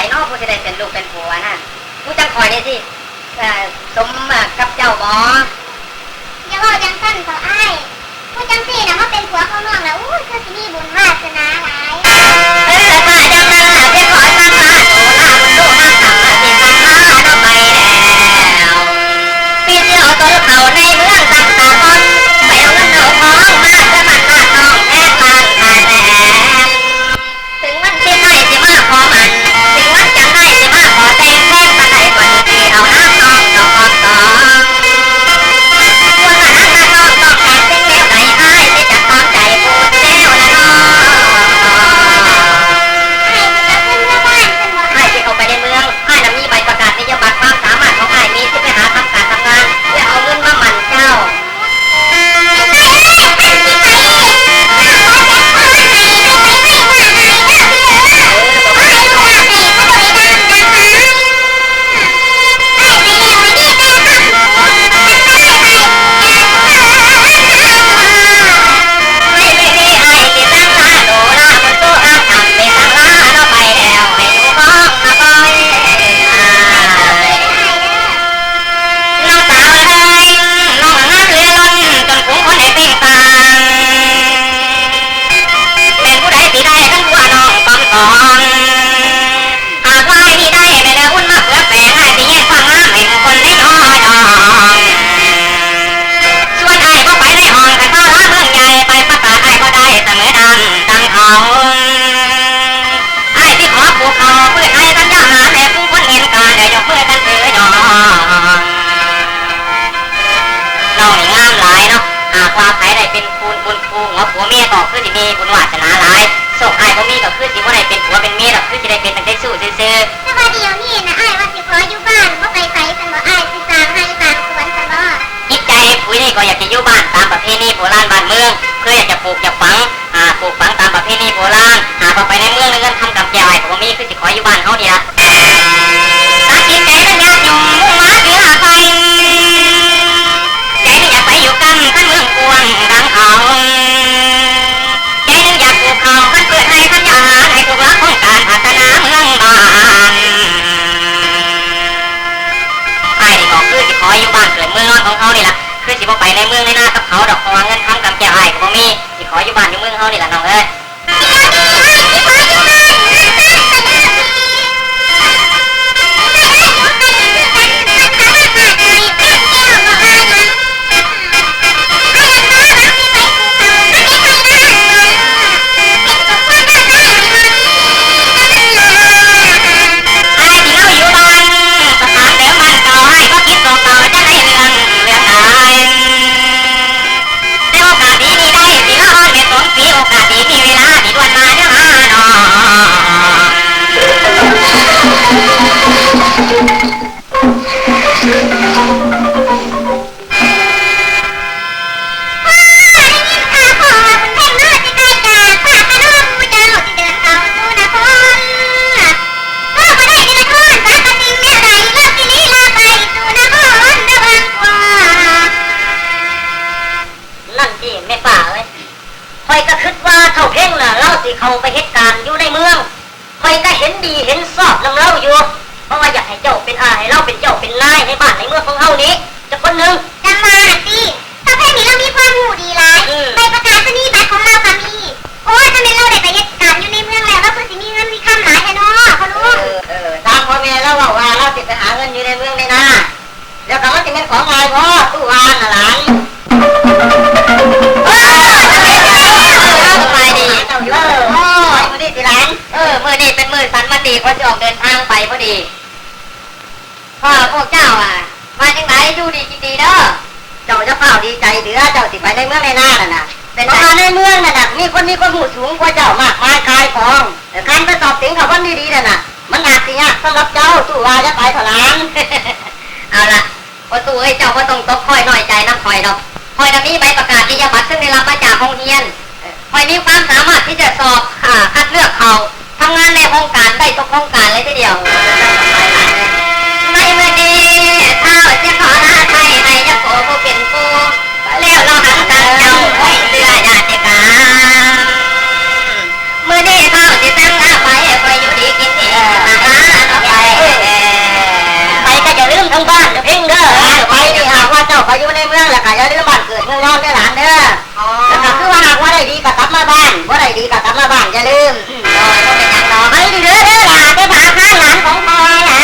เนาะผู้ที่ได้เป็นลูกเป็นผัวน่ะผู้จังคอยนี่สิสมกับเจ้าบ่อย่าว่าจังสั้นต่ออ้ายผู้จังสี่น่ะมาเป็นผัวของน้องแล้วอู้คือสิมีบุญวาสนาหลายถ้าจังนั้นเพียงขอสัมภาษณ์โอลาบุญลูกมาทำมาสิสัมภาษณ์เอาไปแล้วพี่เที่ยวต้นเขาในเมืองตั้งตาคนไปเอาเงินเอาทองมาเพื่อมันหน้าน้องแท้ปานขาดแหลมถึงวันที่ได้สิมาขอมันถึงวันจังได้สิมาขอแต่งแท้ปานไหนก่อนที่เอาน้ำน้องดอกตองว่าน้ำน้องต้องการสิ่งแนวไหนอ้ายที่จะตามใจพูดแนวละน้องอ้ายที่เข้าไปในเมืองอ้ายน่ะมีใบประกาศนียบัตรความสามารถของอ้ายมีที่ไปหาทำการทำงานเพื่อเอาเงินมาหมั่นเจ้าว่าใครได้เป็นคุณบุญคูหัวผัวเมียก็คือสิมีบุญวาสนาหลายโชคอ้ายบ่มีก็คือสิบ่ได้เป็นผัวเป็นเมียดอกคือสิได้เป็นตั้งแต่สู้ซื่อๆแต่ว่าเดี๋ยวนี้นะอ้ายว่าสิขออยู่บ้านบ่ไปไสซั่นบ่อ้ายสิสร้างให้สร้างสวนซั่นบ่จิตใจผู้นี่ก็อยากจะอยู่บ้านตามประเพณีโบราณบ้านเมืองเพื่ออยากจะปลูกอยากฝังปลูกฝังตามประเพณีโบราณพอไปในเมืองเงินทำกับแก้วอ้ายก็บ่มีคือสิขออยู่บ้านเฮานี่ล่ะตัดสินใจนั้นยากอยู่มุ่งมาที่หาไฟใจนึงอยากไปอยู่กันเมืองกวางดังเขาใจนึงอยากปลูกเขากันเปิดให้ขันยาหารให้ทุกรักของการพัฒนาเมืองบ้านไอ้ก็คือสิขออยู่บ้านเกิดเมืองนอนของเขานี่ล่ะคือสิบ่ไปในเมืองในนากับเขาดอกเพราะว่าเงินคำกับแก้วไอ้ก็บ่มีสิขออยู่บ้านอยู่เมืองเขานี่ล่ะน้องเอ้ยเขาไปเหตุการณ์อยู่ในเมืองคอยก็เห็นดีเห็นชอบนำเราอยู่เพราะว่าอยากให้เจ้าเป็นให้เราเป็นเจ้าเป็นนายในบ้านในเมืองของเฮานี้จะคนหนึ่งจังมาสิถ้าเพื่อนนี่เรามีความหูดีหลายใบประกาศนียบัตรของเราก็มีโอ้ยถ้าเป็นเราได้ไปเหตุการณ์อยู่ในเมืองแล้วเราคือสิมีเงินมีคำหลายแท้เนาะพ่อลุงตามพ่อแม่เราบอกว่าเราสิไปหาเงินอยู่ในเมืองในนาแล้วก็มันสิเป็นของง่ายพ่อตู้วานหลานมือนี่เป็นมือสันมันดีเพราะจะออกเดินทางไปพอดีพ่อพวกเจ้ามาจังไหนดูดีกินดีเด้อเจ้าจะเฝ้าดีใจเดือเจ้าสิไปในเมืองในนาน่ะเป็นมาในเมืองน่ะมีคนหูสูงกว่าเจ้ามากมายขายของการไปสอบสิงเขาวันดีๆน่ะมันอาจสิยากสำหรับเจ้าตู้ว่าจะไปถลางเอาล่ะพอตู้เอ้ยเจ้าก็ต้องตกค่อยน้อยใจน้ำคอยดอกคอยจะมีใบประกาศนียบัตรซึ่งได้รับมาจากโรงเรียนคอยมีความสามารถที่จะสอบคัดเลือกเขาทำงานในโครงการได้ทุกโครงการเลยทีเดียวในเมื่อนี้เท้าจะขอลาไทยให้จะโผผู้เป็นผู้แล้วเราหันกันเจ้าไว้เสื้อญาติกาเมื่อนี้เท้าจะตั้งอาไปคอยอยู่ดีกินดีมา ไปอยู่ในเมืองแล้วก็อย่าลืมบ้านเกิดเมืองนอนเด้อหลานเด้อแล้วก็คือว่าหากว่าได้ดีก็กลับมาบ้านว่าได้ดีก็กลับมาบ้านอย่าลืมก็เป็นอย่างน้อยไปดีเด้อหลานไปพาข้าหลานของพ่อนะ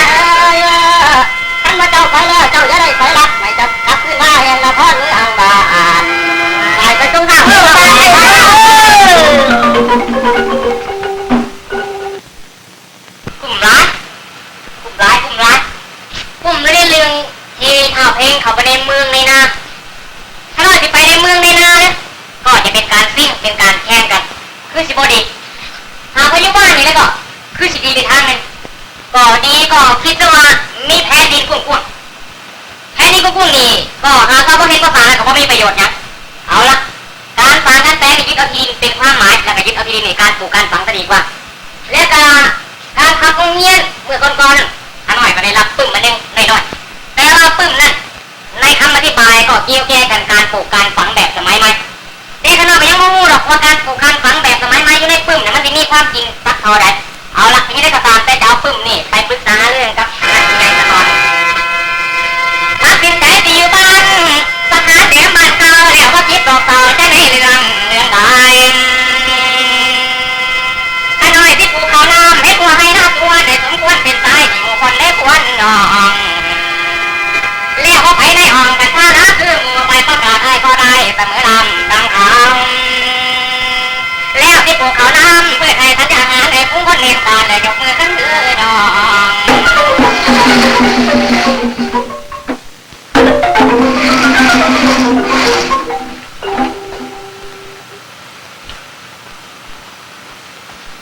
ท่านมาเจ้าไปแล้วเจ้าจะได้ไปรับไม่จะกลับขึ้นมาเองละพ่อหรือทางบ้านไปตรงหน้าไปกลุ่มร้านผมไม่ได้เรื่องที่ข่าวเพลงเขาไปในเมืองในนาถ้าเราจะไปในเมืองในนาเนี่ยก็จะเป็นการซิ่งเป็นการแข่งกันคือสิบดีหาพยาบาลนี่แล้วก็คือสิดีไปทางนึงก็ดีก็คิดว่ามีแพ้ดินกุ้งแพ้ดินกุ้งนี่ก็หาว่าพวกเห็นว่าฟังแล้วก็ไม่มีประโยชน์นะเอาละการฟังการแปลยึดเอาทีดินเป็นความหมายแล้วก็ยึดเอาทีดินในการปลูกการฝังจะดีกว่าและการขับโรงเรียนเมื่อก่อนถ้าหน่อยก็ได้รับปึ้มมาหนึ่งหน่อยแต่ว่าปึ้มนั้นในคำอธิบายก็เกี่ยวแก่กันการปลูกการฝังแบบสมัยใหม่เด็กขนาดยังไม่รู้หรอกว่าการปลูกการฝังแบบสมัยใหม่อยู่ในปึ้มเนี่ยมันจะมีความจริงสักเท่าใดเอาละทีนี้ได้กระตามแต่จะเอาปึ้มนี่ไปปรึกษาเรื่องกับนายใหญ่ตลอดตัดสินใจที่อยู่บ้านสถานแหลมบ้านเก่าแล้วว่าคิดต่อจะในเรื่องใดข้าน้อยที่ปลูกข้าวน้ำให้ตัวให้หน้าตัวได้สมควรเป็นสายที่หมู่คนได้ควรนองแล้วก็ไปในห้องกันท่านะคือหมู่ไปประกาศให้ก็ได้เสมอลำดังคำแล้วที่ปลูกข้าวน้ำเพื่อให้สัญญางานในผู้คนเลี้ยงตาเลยยกมือขึ้นเดือดอง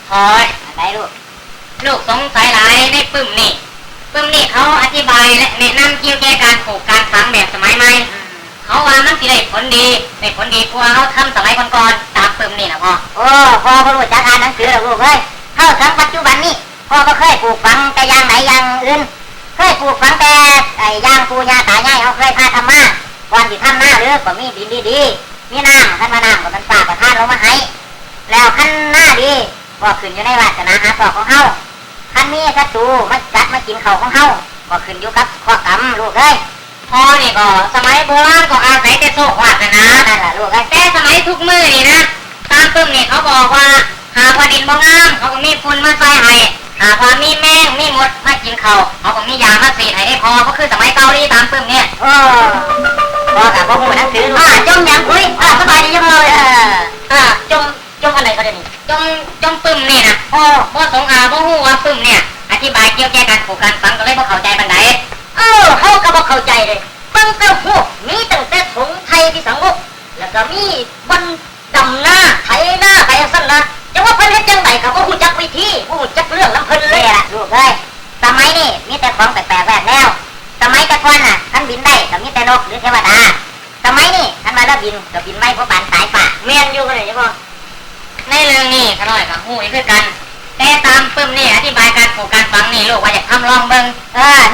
โอ้ยอะไรลูกสงสัยหลายในปึ้มนี่เขาอธิบายและแนะนำเกี่ยวกับการปลูกการฝังแบบสมัยใหม่เขาว่ามันสิได้ผลดีกว่าเขาทำสมัยก่อนตามปึ้มนี่นะพ่อพ่อรู้จักอ่านหนังสือแล้วลูกเอ้ยเข้าถึงปัจจุบันนี้พ่อก็เคยปลูกฝังแต่อย่างไหนอย่างอื่นเคยปลูกฝังแต่อย่างปู่ย่าตายายเขาเคยพาทำมาก่อนที่ทำหน้าหรือก็มีดินดีๆมีน้ำขั้นมาน้ำก็มันฝากประทานลงมาให้แล้วขั้นหน้าดีก็ขึ้นอยู่ในวาสนาหาสอบของเฮาขั้นนี้ศัตรูมากัดมากินเขาของเฮาก็ขึ้นอยู่กับข้อกรรมลูกเอ้ยพ่อนี่ก็สมัยโบราณก็อาศัยแต่โชควาสนานั่นแหละลูกแต่สมัยทุกมือนี่นะตามปึ้มนี่เขาบอกว่าหากว่าดินบ่งามเขาก็มีฝุ่นมาใส่ให้หากว่ามีแมงมีมดมากินเขาก็มียามาสีดให้ได้พอก็คือสมัยเกาหลีตามปึ้มเนี่ยพ่อกับพ่อพูดหนังสือจมยังคุยสบายดีจังเลยจมอะไรก็ได้นี่จมปึ้มนี่นะพ่อสงอาพ่อฮู้ว่าปึ้มเนี่ยอธิบายเกี่ยวกับการปลูกการฝังก็เลยพ่เข้าใจปานใดเขาก็บ่เข้าใจเลยเบิ่งแต่ฮู้มีตั้งแต่สงไทยที่สังกแล้วก็มีบนดำหน้าไถหน้าไปซั่นนะจังว่าเพิ่นเฮ็ดจังไดก็บ่ฮู้จักวิธีบ่ฮู้จักเรื่องนำเพิ่นเลยล่ะลูกเอ้ยสมัยนี้มีแต่ของแปลกๆแหวกแนวสมัยแต่ก่อนน่ะคันบินได้ก็มีแต่นกหรือเทวดาสมัยนี้คันว่าแล้วบินก็บินไม่เพราะปานสายฟ้าแม่นอยู่กันได้จังบ่ในเรื่องนี้ขน้อยกับหู้อีกคือกันแต่ตามปึ้มนี่อธิบายการปลูกการฝังนี่ลูกว่าอยากทำลองเบิ่ง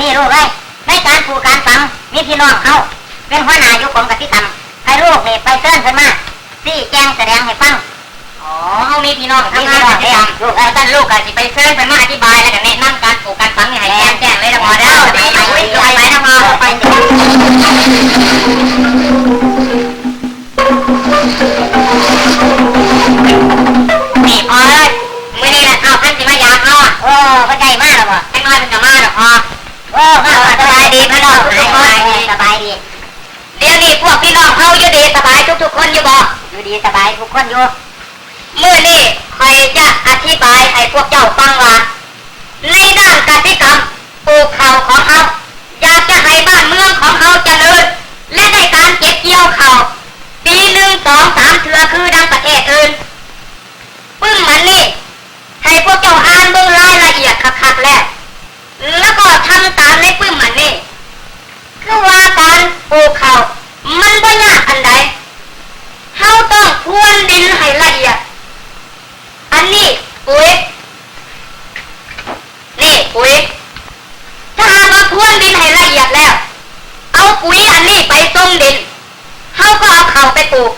นี่ลูกเอ้ยในการปลูกการฝังมีพี่น้องเขาเป็นหัวหน้าอยู่กรมกสิกรรมให้ลูกนี่ไปเชิญเพิ่นมาซี่แจ้งแสดงให้ฟังเขามีพี่น้องทำงานให้ลูกท่านลูกก็สิไปเชิญเพิ่นมาอธิบายแล้วก็แนะนำการปลูกการฝังให้แจ้งเลยนะพอแล้วไปนะพอไปนี่พอเลยมื้อนี้น่ะเอาพันสิมายามเอาก็ใจมากแล้วบ่จังน้อยมันก็มาดอกพอสบายดีพี่น้องสบายดีเดี๋ยวนี้พวกพี่น้องเขาอยู่ดีสบายทุกคนอยู่บ่อยู่ดีสบายทุกคนอยู่มื้อนี้ข้อยจะอธิบายให้พวกเจ้าฟังว่าในด้านกสิกรรมปลูกข้าวของเขาอยากจะให้บ้านเมืองของเขาเจริญและในการเก็บเกี่ยวข้าวปี1 2 3เทื่อคือดังประเทศอื่นปึ้มมันนี่ให้พวกเจ้าอ่านเบิ่งรายละเอียดคักๆแล้วก็ทำตามในปึ้มมันนี่คือว่าการปลูกข้าวมันบ่ยากอันใดเฮาต้องพรวนดินให้ละเอียดอันนี้ปุ๋ยถ้าหากว่าพรวนดินให้ละเอียดแล้วเอาปุ๋ยอันนี้ไปต้มดินเฮาก็เอาข้าวไปปลูก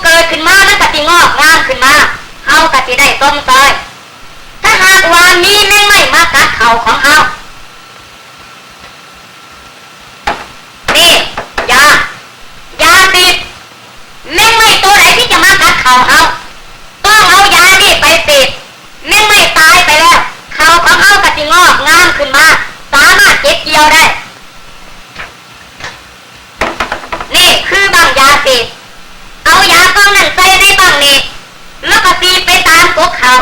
เกิดขึ้นมามันก็สิงอกงามขึ้นมาเฮาก็สิได้ต้มซอยถ้าหากว่ามีแมงไม้มากัดข้าวของเฮานี่ ดียวได้นี่คือบางยาสิเอายากองนั่นใส่ในบังนี่แล้วก็ตีไปตามกกเขา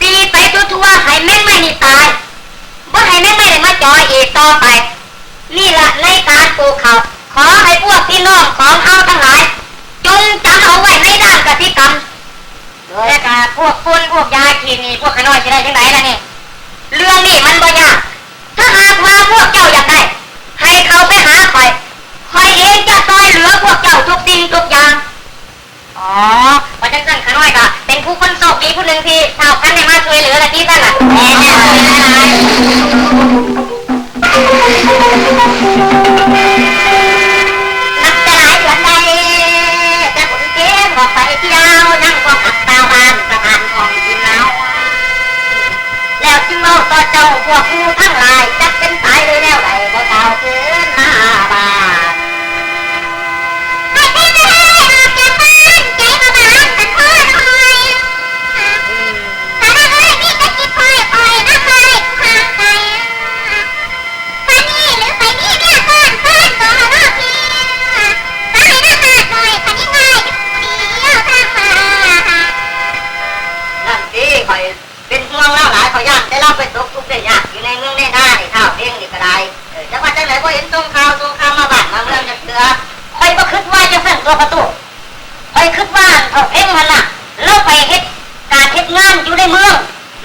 ตีไปทั่วๆให้แม่งไม่นี่ตายบ่ให้แม่งไม่ได้มาจ่ออีกต่อไปนี่ละในการปลูกเขาขอให้พวกพี่น้องของเฮาทั้งหลายจงจำเอาไว้ในด้านกสิกรรมและก็พวกฝุ่นพวกยาขีนี่พวกขน้อยจะได้จังไหนล่ะนี่เรื่องนี้มันบ่ยากถ้าหากว่าพวกเจ้าอยากได้ให้เขาไปหาข่อยเองจะซอยเหลือพวกเจ้าทุกสิ่งทุกอย่างอ๋อเพราะฉะนั้นขน้อยก็เป็นผู้คนโชคดีผู้หนึ่งที่ชาวพันธุ์ได้มาช่วยเหลือและที่ท่านน่ะแน่ๆเลยนับแต่หลายเดือนใดจะผลเกมออกไปเที่ยวนั่งพวกขับตาวบ้านสถานของกินแล้วแล้วจึงเล่าต่อเจ้าพวกผู้ทั้งหลายจักเป็นสายเลยแล้วไหลบ่เก่าเกินหน้าบ้านให้พี่ไม่ได้ออกจากบ้านใจมาบ้านกันพ่อหน่อยถ้าได้เอ้ยพี่จะคิดคอยคอยนะคอยห่างไกลไปนี่หรือไปนี่เนี่ยเพื่อนเพื่อนก็รอพี่ไปนะหาดหน่อยคันนี้ง่ายเดียวทางมา นั่นสิข่อยเป็นห่วงเล่าหลายข่อยย่านได้เล่าไปตกทุกข์ได้ยากอยู่ในเมืองในหน้านี่ข้าวเพียงนี่ก็ได้จังว่าจังไหนบ่เห็นตรงข่าวมาบ้านมาเมืองจักเทื่อข่อยบ่คิดว่าจะสั่นตัวประตูข่อยคิดว่าเอาเพ่งมันน่ะเราไปเฮ็ดการเฮ็ดงานอยู่ในเมือง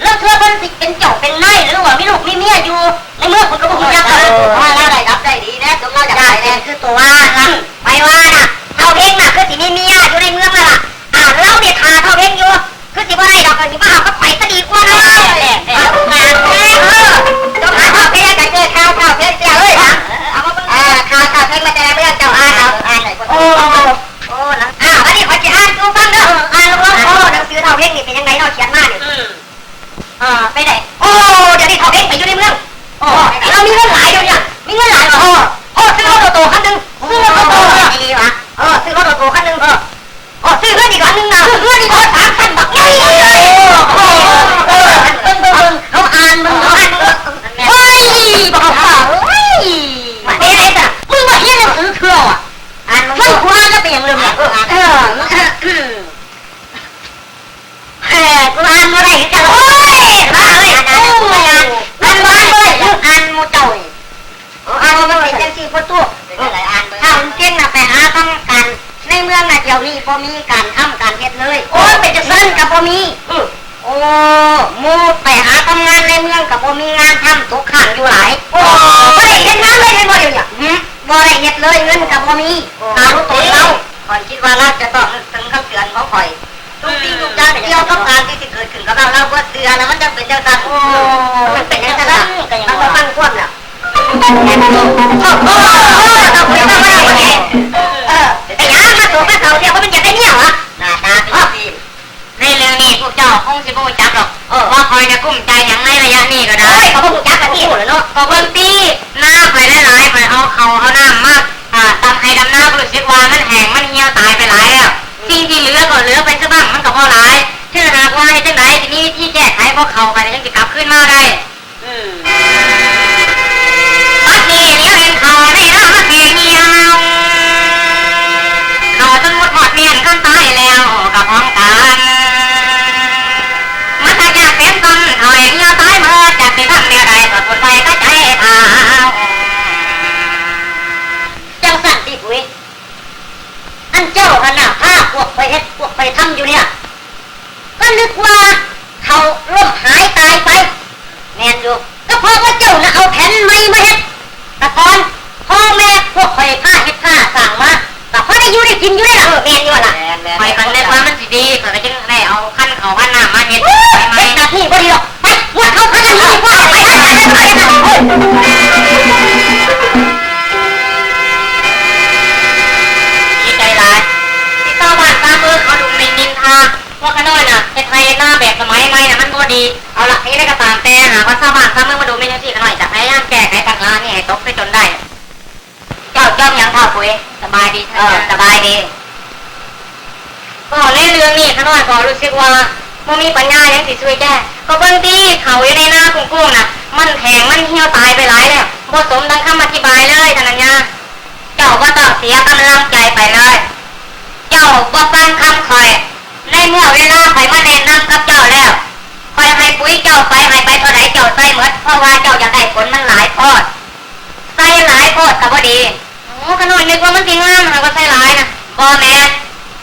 แล้วเทื่อเพิ่นสิเป็นเจ้าเป็นนายหรือว่ามีลูกมีเมียอยู่ในเมืองเพิ่นก็บ่ฮู้จักกันว่าเราได้รับได้ดีแน่สมเราอยากได้แน่คือตัวว่านั่นไปว่าน่ะเฮาเองน่ะคือสิมีเมียอยู่ในเมืองนั่นล่ะเราเนี่ยทาเฮาเองอยู่คือสิบ่ได้ดอกกันสิมาเอาก็ไปซะดีกว่าเนาะงานต้องหาข้าวเพลกันเจอข้าวเพลเจ้าเอ้ยเอามาเบิ่งข้าวเพลมาแต่ละเรื่องเจ้าอ่านเอาอ่านหน่อยโอ้หนังวันนี้ขอจะอ่านดูฟังเด้ออ่านลงหนังสือเท่าเพลงนี่เป็นยังไงเนาะเขียนมาเนี่ยไปไหนโอ้เดี๋ยวนี้เท่าเพลงไปอยู่ในเมืองเรามีเงินหลายเดี๋ยวนี้มีเงินหลายเหรอซื้อรถโตคันนึงซื้อรถโตดีวะซื้อรถโตคันนึงซื้อเพื่อนอีกคันนึงนะเพื่อนอีกคน3 คันบักใหญ่เขาอ่านมึงเฮ้ยบอกเขาเฮ้ยมาเฮ้ยไรจ้ะมึงมาเฮียหนังสือเถื่ออ่ะอ่านมึงกูอ่านก็เป็นอย่างเดิมกูอ่านมาได้จะโอ้ยมาเลยอ่านมาเลยอ่านมูเจ้าอ่านมันเป็นจังซี่พ่อตู้ถ้ามึงเก่งน่ะไปหาทำกันในเมืองน่ะเดี๋ยวนี้บ่มีการทำการเฮ็ดเลยโอ้ยเป็นจังซั่นก็บ่มีโอ้หมู่ไปหาทำงานในเมืองก็บ่มีงานทำตกค้างอยู่หลายโอ้บ่ได้เฮ็ดงานเลยเห็นบ่เดี๋ยวนี้บ่ได้เฮ็ดเลยเงินก็บ่มีหารู้ตัวเราข่อยคิดว่าเราจะต้องถึงคำเตือนของข่อยทุกสิ่งทุกอย่างเกี่ยวกับการที่สิเกิดขึ้นกับเราบ่เชื่อนะมันจะเป็นจังซั่นมันเป็นจังซั่นมันบ่ฟังความน่ะเราคุยกันมาแล้วไงไอ้ยามาตัวมาเขาเดียวเขาเป็นอย่างไรเนี่ยเหรอหน้าตาดีในเรื่องนี้พวกเจ้าคงสิบ่รู้จักหรอกว่าคอยจะกุ้มใจอย่างในระยะนี้ก็ได้เขาบ่รู้จักกันที่หูแล้วเนาะก็เบิ่งตีหน้าคอยหลายๆคอยเอาเขาเอาน้ำมาตำให้ดำหน้าก็รู้สึกว่ามันแห้งมันเหี่ยวตายไปหลายแล้วสิ่งที่เหลือก็เหลือไปซะบ้างมันก็พอหลายถ้าหากว่าให้จังได๋สิมีวิธีแก้ไขพวกเขาก็จังสิกลับคืนมาได้บัดนี้เลี้ยวเห็นเขาในน้ำมันแห้งเหี่ยวเขาจนหมดเมียนกันตายแล้วกับพร้อมกันมันถ้าอยากเป็นต้นเขาเองเหี่ยวตายเมื่อจากสิทำแนวใดก็ทนไปก็ใจเท้าจังสั่นที่คุยอันเจ้าขนาดผ้าพวกไปเฮ็ดพวกไปทำอยู่เนี่ยก็นึกว่าเขาล่มหายตายไปแม่นอยู่ก็เพราะว่าเจ้าน่ะเอาแผ่นไม้มาเฮ็ดตะกอนพ่อแม่พวกข่อยผ้าเฮ็ดผ้าสั่งมาก็พอได้อยู่ได้กินอยู่ได้ล่ะแม่นอยู่ล่ะข่อยคันได้ว่ามันสิดีข่อยก็จึงได้เอาคันเขาคันน้ำมาเฮ็ดไปไหมเฮ็ดแบบนี้บ่ดีหรอกไปหมดเขาคันนั้นดีกว่าไปดีใจหลายที่ชาวบ้านตามเมืองเขาดูนินทาว่าขน้อยน่ะเฮ็ดไทยหน้าแบบสมัยใหม่น่ะมันบ่ดีเอาล่ะนี่ได้ก็ตามแต่หากว่าชาวบ้านตามเมืองมาดูไม่จังซี่ขน้อยจะพยายามแก้ไขปัญหานี่ให้ตกไปจนได้เจ้าจ้องยังเท่าคุยสบายดีสบายดีก็ในเรื่องนี้ขน้อยก็รู้สึกว่าบ่มีปัญญาหยังสิช่วยแก้ก็เบิ่งที่เขาอยู่ในหน้ากุ้งๆน่ะมันแห้งมันเหี่ยวตายไปหลายแล้ว บ่สมดังคำอธิบายเลยท่านญาเจ้าบ่ต้องเสียกำลังใจไปเลยเจ้าบ่ฟังคำข่อยในเมื่อเวลาข่อยมาแนะนำกับเจ้าแล้วข่อยให้ปุ๋ยเจ้าไปให้ไปเท่าไหร่เจ้าใส่หมดเพราะว่าเจ้าอยากได้ผลมันหลายโพดใส่หลายโพดก็บ่ดีโอ้ขน้อยนึกว่ามันสิงามหากว่าใส่หลายนะบ่แม่น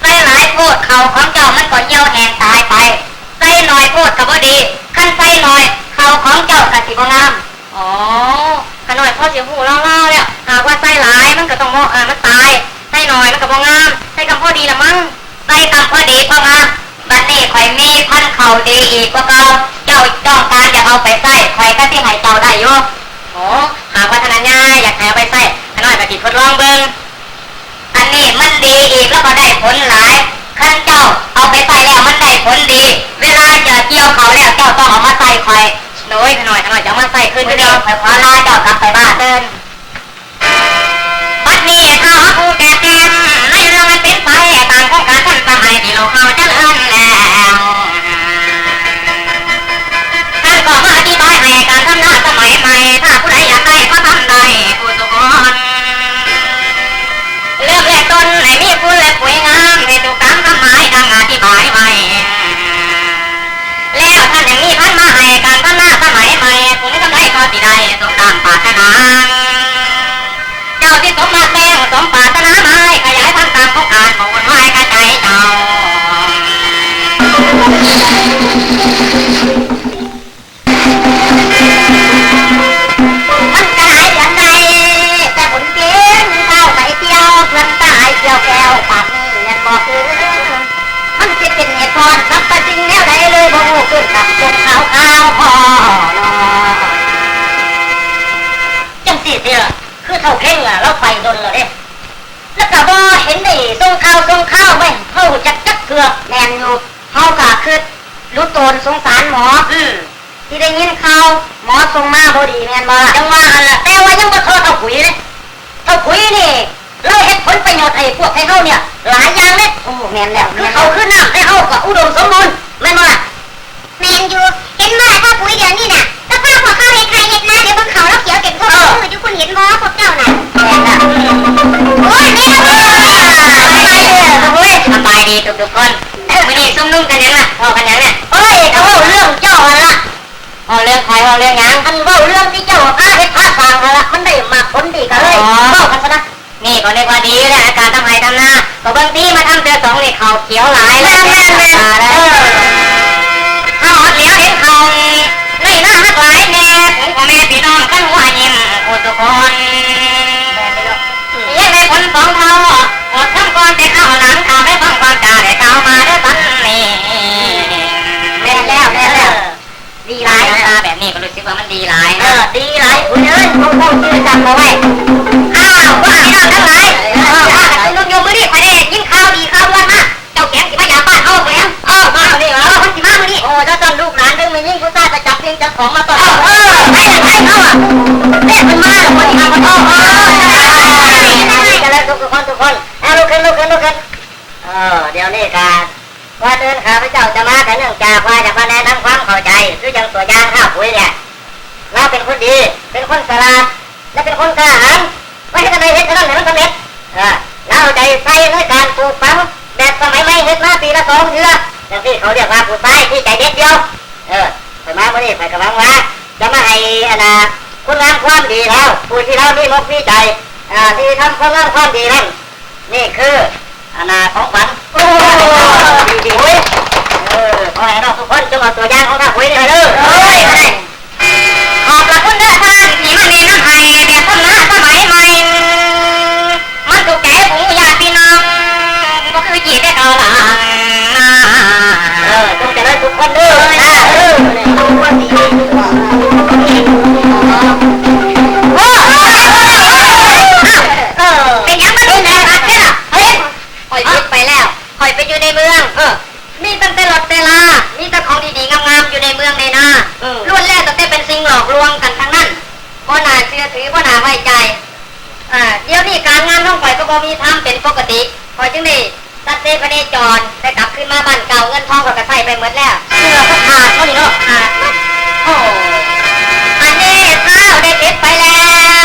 ใส่หลายโพดเขาของเจ้ามันก็เหี่ยวแห้งตายไปใส่น้อยโพดก็บ่ดีคันใส่น้อยเขาของเจ้าก็สิบ่งามอ๋อขน้อยพ่อสิฮู้เล่าๆแล้วหากว่าใส่หลายมันก็ต้องมันตายใส่น้อยมันก็บ่งามใส่กำพอดีละมั้งใส่กำพอดีพองามบัดนี้ข่อยมีพันธุ์เขาดีอีกกว่าเก่าเจ้าต้องการจะเอาไปใส่ข่อยก็สิให้เจ้าได้อยู่โอ้หากว่าท่านญาอยากให้เอาไปใส่ขน้อยก็สิทดลองเบิ่งอันนี้มันดีอีกแล้วก็ได้ผลหลายคันเจ้าเอาไปใส่แล้วมันได้ผลดีเวลาจะเกี่ยวเขาแล้วเจ้าต้องเอามาใส่ข่อยโน้ยขน้อยจะเอามาใส่ขึ้นเดียวข่อยขอลาเจ้ากลับไปบ้านเดินบัดนี้ข้าผู้แก่แก่ในเรื่องมันเป็นไปต่างของการท่านสมัยที่โลกเขาเจริญแล้วท่านก็มาอธิบายให้การทำหน้าสมัยใหม่ถ้าผู้ใดอยากได้ก็ทำได้ผู้สุขนเลือกแหลกต้นให้มีคุณและปุ๋ยงามให้ถูกตามคำหมายดังอธิบายไว้แล้วท่านยังมีพันมาให้การทำหน้าสมัยใหม่ผมกำไรก็สิได้สมตามปรารถนาเจ้าที่สมมาแจ้งสมปรารถนาไม้ขยายพันธุ์ตามโครงการของวุ่นวายกระจายเจ้ามันกระไรอย่างใดแต่ผลเก่งเข้าไปเที่ยวเพื่อนตายเกี่ยวแก้วปากนี้ยังบอกคือมันจะเป็นเหตุผลรับประจริงแนวใดเลยบ่ฮู้ขึ้นกับจงขาวขาวพอจังสิเด้อคือเท่าเข่งอ่ะเราไปดนแล้วเด้แล้วก็บ่เห็นได้ส่งข้าวไว้เฮาจักเถื่อแม่นอยู่เฮาก็คือรู้ตนสงสารหมอที่ได้ยินข่าวหมอส่งมาบ่ดีแม่นบ่จังว่าหั่นล่ะแต่ว่ายังบ่เท่าขุยเลยเท่าขุยนี่เราเฮ็ดผลประโยชน์ให้พวกให้เฮาเนี่ยหลายอย่างเด้โอ้แม่นแล้วคือเขาคือน้ำให้เฮาก็อุดมสมบูรณ์แม่นบ่ล่ะแมนอยู่เห็นว่าถ้าปุ๋ยเดี๋ยวนี้น่ะก็พาพวกเขาเฮ็ดไทยเฮ็ดนาเดี๋ยวบนเขาแล้วเขียวเต็มท้องมืออยู่คุณเห็นบ่พวกเจ้าน่ะแม่นล่ะโอ้ยแม่เอาสบายดีทุกคนมื้อนี้ซุ่มนุ่งกันยังล่ะพอกันยังเนี่ยเอ้ยก็เว้าเรื่องเจ้าหั่นล่ะเรื่องใครเรื่องหยังอันเว้าเรื่องที่เจ้าพาเฮ็ดพาสร้างหั่นล่ะมันได้มาผลดีก็เลยเว้ากันซะนะนี่ก็เรียกว่าดีแหละอาการทำไห้ทำนาก็บางทีมาทำเดือ2นี่เขาเขียวหลายแล้วถ้าหอดเหลียวเห็นเขาในหน้าฮักหลายแน่ถึงพ่อแม่พี่น้องกันหัวยิ้มโอ้ทุกคนยังได้ผลสองเท่าอดทั้งก่อนแต่เข้าหลังข่าวไม่ฟังความจ่าได้ข่าวมาด้วยตันนี่แม่แล้วดีหลายตาแบบนี้ก็รู้สึกว่ามันดีหลายดีหลายคุณเอ้ยคงชื่อจำเอาไว้อ้าวว่าพี่น้องทั้งหลายว่ากันนุ่งโยมมือนี่ไปได้ยินข่าวดีข่าวด่วนมาเจ้าแข็งสิมาอยากบ้านเอาไปยังมานี่เหรอคนสิมามือนี่โอ้ถ้าตอนลูกหลานดึงมายิ่งผู้ชายไปจับเพียงจับของมาต่อให้เขาอ่ะเรียกมันมาหรอคนที่มาคนกันแล้วทุกคนลุกขึ้นเดี๋ยวนี้การว่าเดินข้าพเจ้าจะมาแต่เนื่องจากว่าจะมาแนะนำความเข้าใจคืออย่างตัวอย่างข้าวปุ๋ยเนี่ยเราเป็นคนดีเป็นคนฉลาดและเป็นคนกล้าหาญไม่ให้ทำไมเฮ็ดจะต้องให้มันสำเร็จเราใจใส่ในการปลูกฝังแบบสมัยใหม่เฮ็ดมาปีละ2 เดือนอย่างที่เขาเรียกว่าผู้ชายที่ใจเด็ดเดียวไปมาวันนี้ไปกำลังว่าจะมาให้คุณงามความดีแล้วผู้ที่เรามีมกมีใจที่ทำความดีนั่นนี่คือของขวัญดีเว้ยขอให้เราทุกคนจงเอาตัวอย่างของข้าปุ๋ยได้เลยขอบพระคุณเด้อท่านที่มาแนะนำให้แบบทำนาสมัยใหม่มันถูกใจหมู่ญาติพี่น้องก็คือจีได้เอาหลังจงเจริญทุกคนเด้อเป็นยังมันเป็นแรงอัดเนี่ยเฮ้ยคอยยึดไปแล้วคอยไปอยู่ในเมืองมีตั้งแต่รถแต่ลามีแต่ของดีๆงามๆอยู่ในเมืองในนาล้วนแล้วตั้งแต่เป็นสิ่งหลอกลวงกันทั้งนั้นบ่น่าเชื่อถือบ่น่าไว้ใจเดี๋ยวนี้การงานของข่อยก็บ่มีทำเป็นปกติข่อยจึงได้ตัดเตพเนจรได้กลับขึ้นมาบ้านเก่าเงินทองก็ใช้ไปหมดแล้วเสื้อก็ขาดเท่านี้เนาะโอ้อันนี้ข้าวได้เก็บไปแล้ว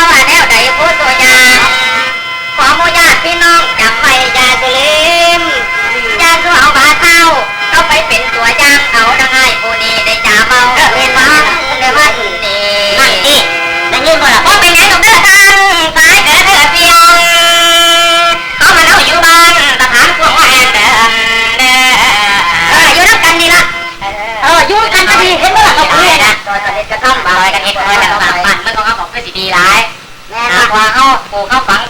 เฮ็ดเพื่อจะสร้างบ้านเมืองของเขาบอกคือสิดีหลาย แม่ หากว่าเขาปลูกเขาฝัง